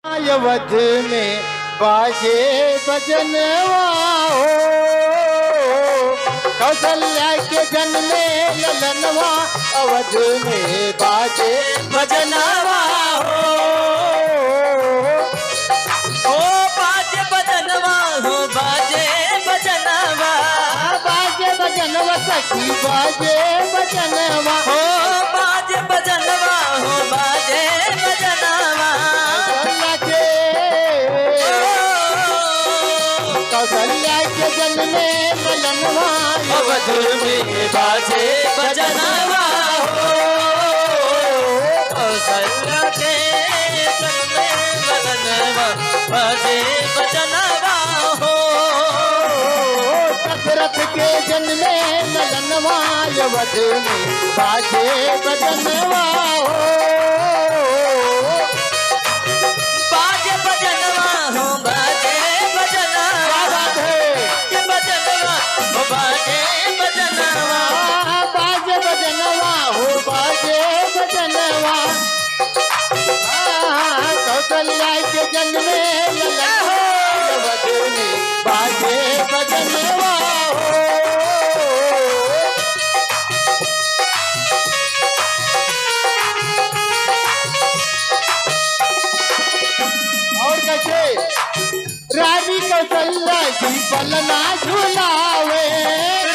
अवध में बाजे बजनवा हो, कौशल्या के जन्मे ललनवा। अवध में बाजे बजनवा हो, बाजे बजनवा हो, बाजे बजनवा, बाजे बजनवा सखी बाजे बजनवा हो बाजे बजनवा हो, बाजे बजनवा। कौशल्या के जन्मे ललनवा। अवध में बाजे बजनवा हो, कौशल्या के जन्मे ललनवा, बाजे बजनवा हो। दशरथ के जन्मे ललनवा। अवध में बाजे बजनवा हो, बाजे बजनवा हो, बाजे बजनवा, बजनवा हो, बाजे बजनवा, बाजे बजनवा हो, बाजे बजनवा। कौशल्या के जन्मे ललनवा। अवध में बाजे बजनवा हो। और कैसे रानी कौशल्या की पलना झुलावे,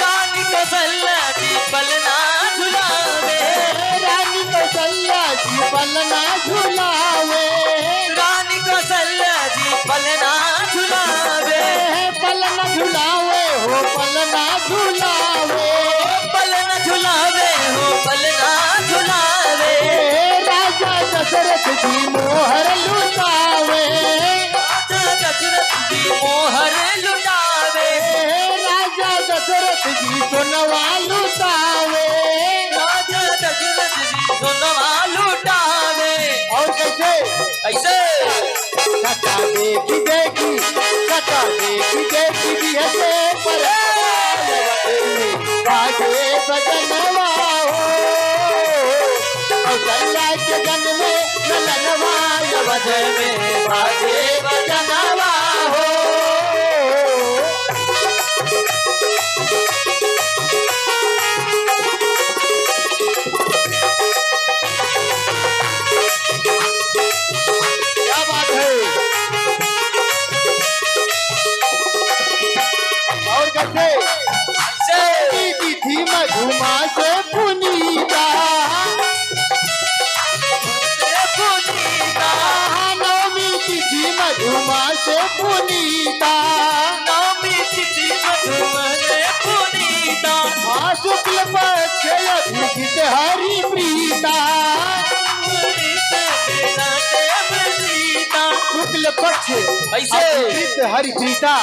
रानी कौशल्या की पलना झुलावे, रानी कौशल्या की पलना झुलावे, रानी कौशल्या जी पलना झुलावे, पलना झुलावे हो, पलना झुलावे, पलना झुलावे हो, पलना झुलावे। राजा दशरथ की मोहर लुटावे, राजा दशरथ जी मोहर लुटावे, राजा दशरथ जी सोनवा लुटावे। राजा दशरथ जी सोनवा लुटावे। और कैसे ऐसे कथा देखी देखी, कथा देखी देखी बिहसे पर बाजे बजनवा हो, कौशल्या के जन्मे ललनवा। अवध में बाजे बजनवा हो। क्या बात है। और कैसे ऐसे थी मधुमा से पुनीता, पुनीता, नवमी तिथि मधुमा से पुनीता। नवमी तिथि मधुमने पुनीता, शुक्ल पक्ष अभिजित हरि प्रीता, शुक्ल पक्ष ऐसे अभिजित हरि प्रीता।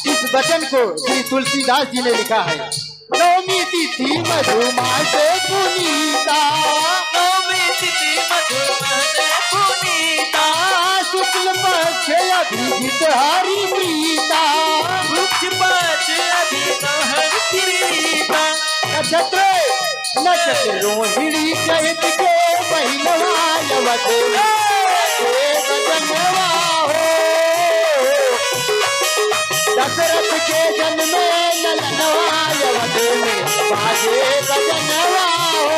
इस वचन को श्री तुलसीदास जी ने लिखा है। नवमी तिथि मधुमा से पुनीता, नवमी तिथि मधुमने पुनीता, शुक्ल पक्ष अभिजित हरि प्रीता। वृक्ष पक्ष अभिजित हरि प्रीता। नक्षत्र नक्षत्र रोहिणी चैत के महिनवा। अवध में बजनवा हो, दशरथ के जन्मे ललनवा। अवध में बाजे बजनवा हो।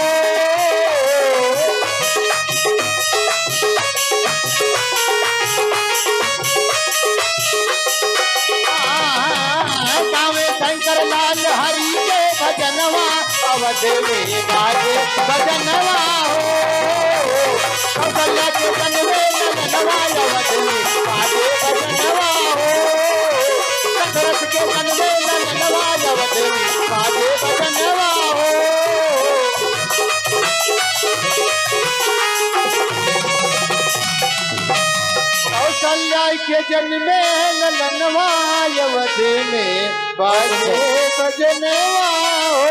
गावे शंकर लाल हरि के भजनवा। अवध में बाजे बजनवा हो, कौशल्या के जन्मे ललनवा। अवध में बाजे बजनवा हो, दशरथ के जन्मे ललनवा। अवध में बाजे बजनवा हो। कौशल्या के जन्मे ललनवा। अवध में बाजे बजनवा हो।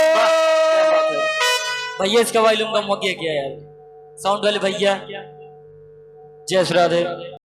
भैया इसका वॉल्यूम कम हो गया क्या यार, साउंड वाले भैया। जय श्री राधे।